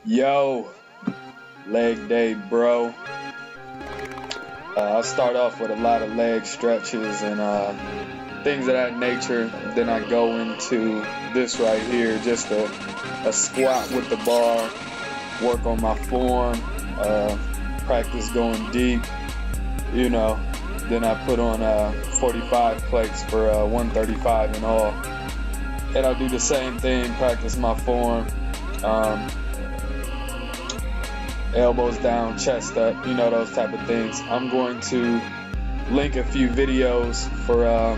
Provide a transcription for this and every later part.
Yo, leg day, bro. I start off with a lot of leg stretches and things of that nature. Then I go into this right here, just a squat with the bar, work on my form, practice going deep, you know. Then I put on 45 plates for 135 in all. And I do the same thing, practice my form. Elbows down, chest up, you know, those type of things. I'm going to link a few videos for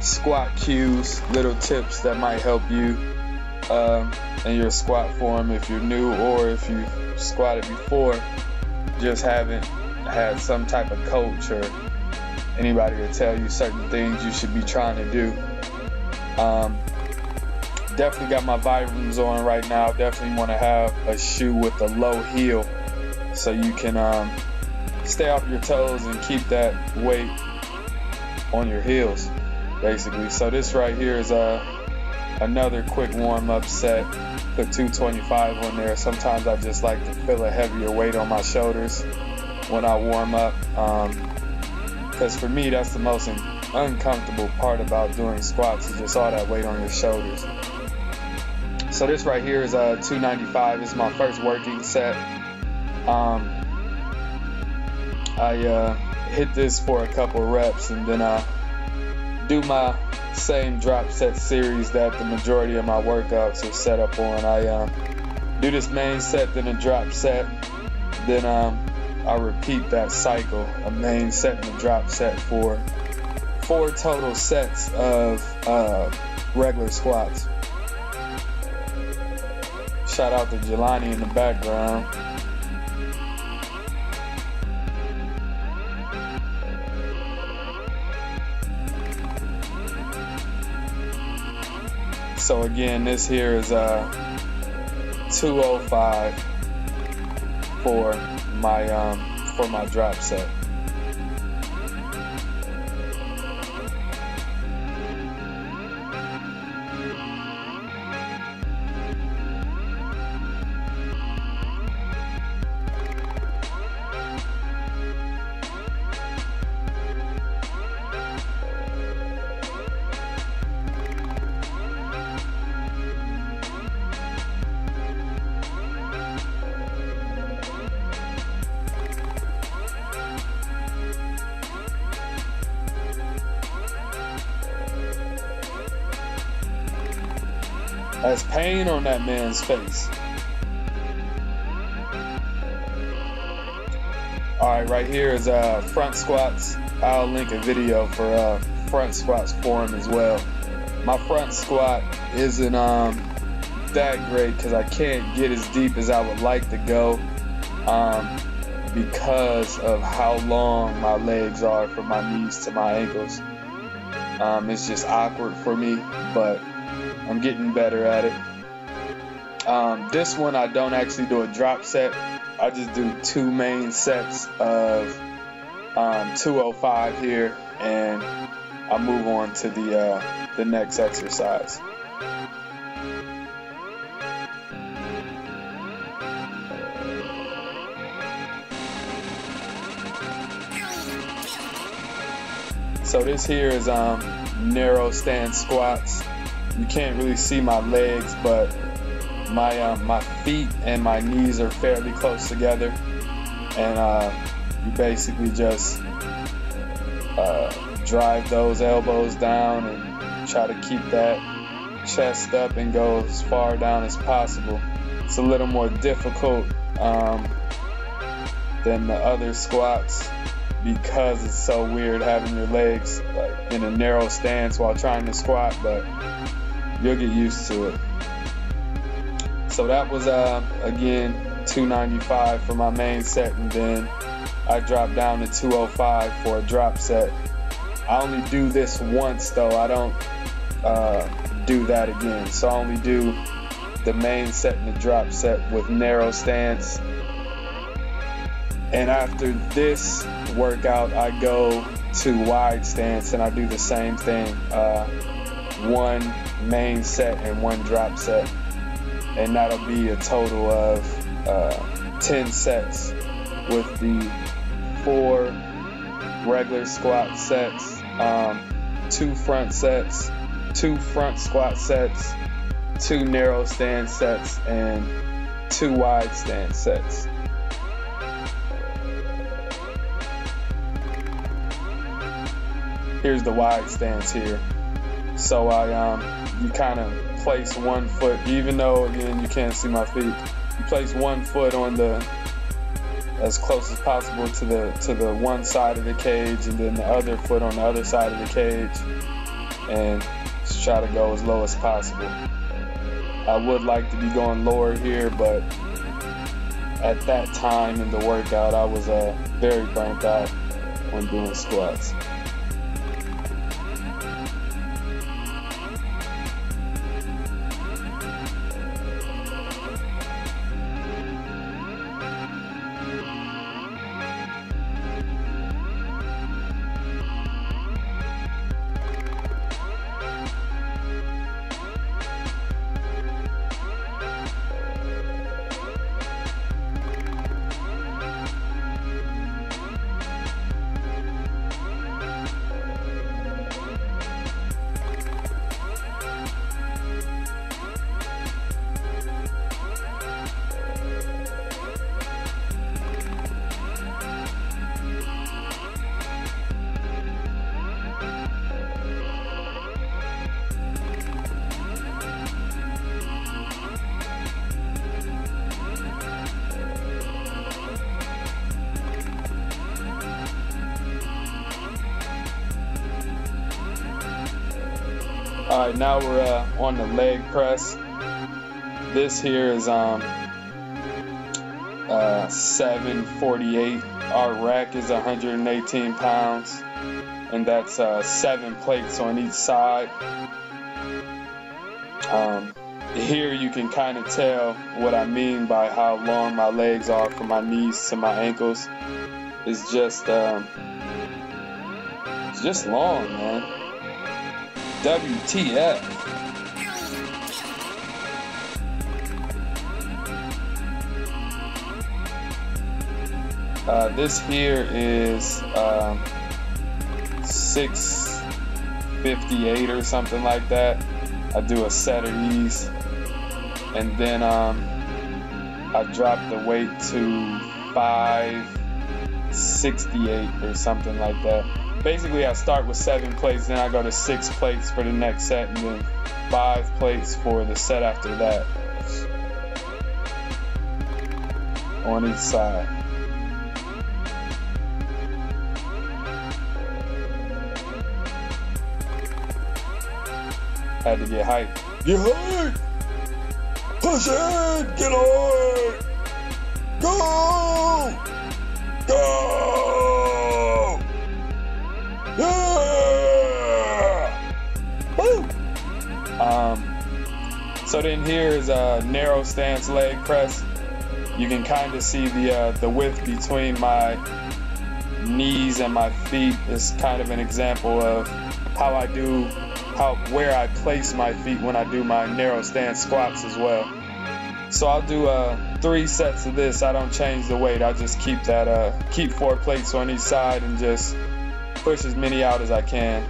squat cues, little tips that might help you in your squat form if you're new, or if you squatted before, just haven't had some type of coach or anybody to tell you certain things you should be trying to do. Definitely got my Vibrams on right now. Definitely want to have a shoe with a low heel so you can stay off your toes and keep that weight on your heels, basically. So this right here is another quick warm-up set. Put 225 on there. Sometimes I just like to feel a heavier weight on my shoulders when I warm up, because for me that's the most uncomfortable part about doing squats, is just all that weight on your shoulders. So this right here is 295. It's my first working set. I hit this for a couple reps, and then I do my same drop set series that the majority of my workouts are set up on. I do this main set, then a drop set, then I repeat that cycle, a main set and a drop set, for 4 total sets of regular squats. Shout out to Jelani in the background. So again, this here is 205 for my drop set. There's pain on that man's face. Alright, right here is front squats. I'll link a video for front squats for him as well. My front squat isn't that great because I can't get as deep as I would like to go because of how long my legs are from my knees to my ankles. It's just awkward for me, but I'm getting better at it. This one I don't actually do a drop set. I just do 2 main sets of 205 here, and I move on to the next exercise. So this here is narrow stance squats. You can't really see my legs, but my feet and my knees are fairly close together, and you basically just drive those elbows down and try to keep that chest up and go as far down as possible. It's a little more difficult than the other squats because it's so weird having your legs like in a narrow stance while trying to squat, but you'll get used to it. So that was again 295 for my main set, and then I dropped down to 205 for a drop set. I only do this once though. I don't do that again. So I only do the main set and the drop set with narrow stance. And after this workout, I go to wide stance and I do the same thing. 1 main set and 1 drop set. and that'll be a total of 10 sets with the 4 regular squat sets, 2 front sets, 2 front squat sets, 2 narrow stand sets, and 2 wide stand sets. Here's the wide stance here. So you kind of place one foot, even though again you can't see my feet. You place one foot on the as close as possible to the one side of the cage, and then the other foot on the other side of the cage, and just try to go as low as possible. I would like to be going lower here, but at that time in the workout, I was very burnt out on doing squats. All right, now we're on the leg press. This here is 748. Our rack is 118 pounds, and that's 7 plates on each side. Here you can kind of tell what I mean by how long my legs are from my knees to my ankles. It's just long, man. WTF. This here is 658 or something like that. I do a set of these, and then I drop the weight to 568 or something like that. Basically, I start with 7 plates, then I go to 6 plates for the next set, and then 5 plates for the set after that on each side. Had to get hyped. Get hyped! Push it! Get hyped! Go! Go! Yeah! Woo! So then here is a narrow stance leg press. You can kind of see the width between my knees and my feet. Is kind of an example of where I place my feet when I do my narrow stance squats as well. So I'll do 3 sets of this. I don't change the weight. I just keep 4 plates on each side and just push as many out as I can.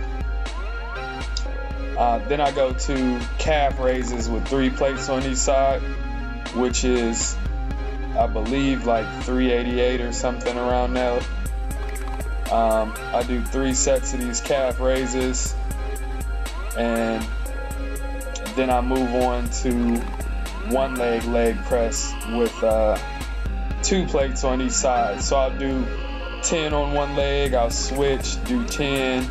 Then I go to calf raises with 3 plates on each side, which is, I believe, like 388 or something around there. I do 3 sets of these calf raises, and then I move on to one leg press with 2 plates on each side. So I'll do 10 on one leg, I'll switch, do 10,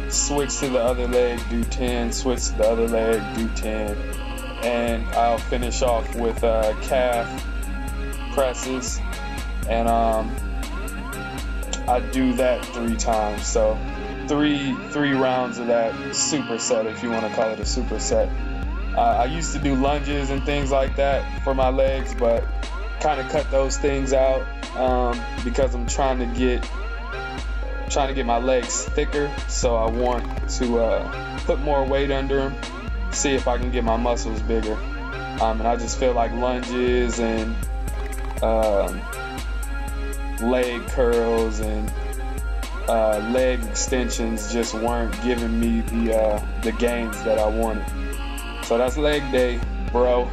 switch to the other leg, do 10, switch to the other leg, do 10, and I'll finish off with calf presses, and I do that 3 times. So three rounds of that superset, if you want to call it a superset. I used to do lunges and things like that for my legs, but kind of cut those things out because I'm trying to get my legs thicker. So I want to put more weight under them, see if I can get my muscles bigger. And I just feel like lunges and leg curls and leg extensions just weren't giving me the gains that I wanted. So that's leg day, bro.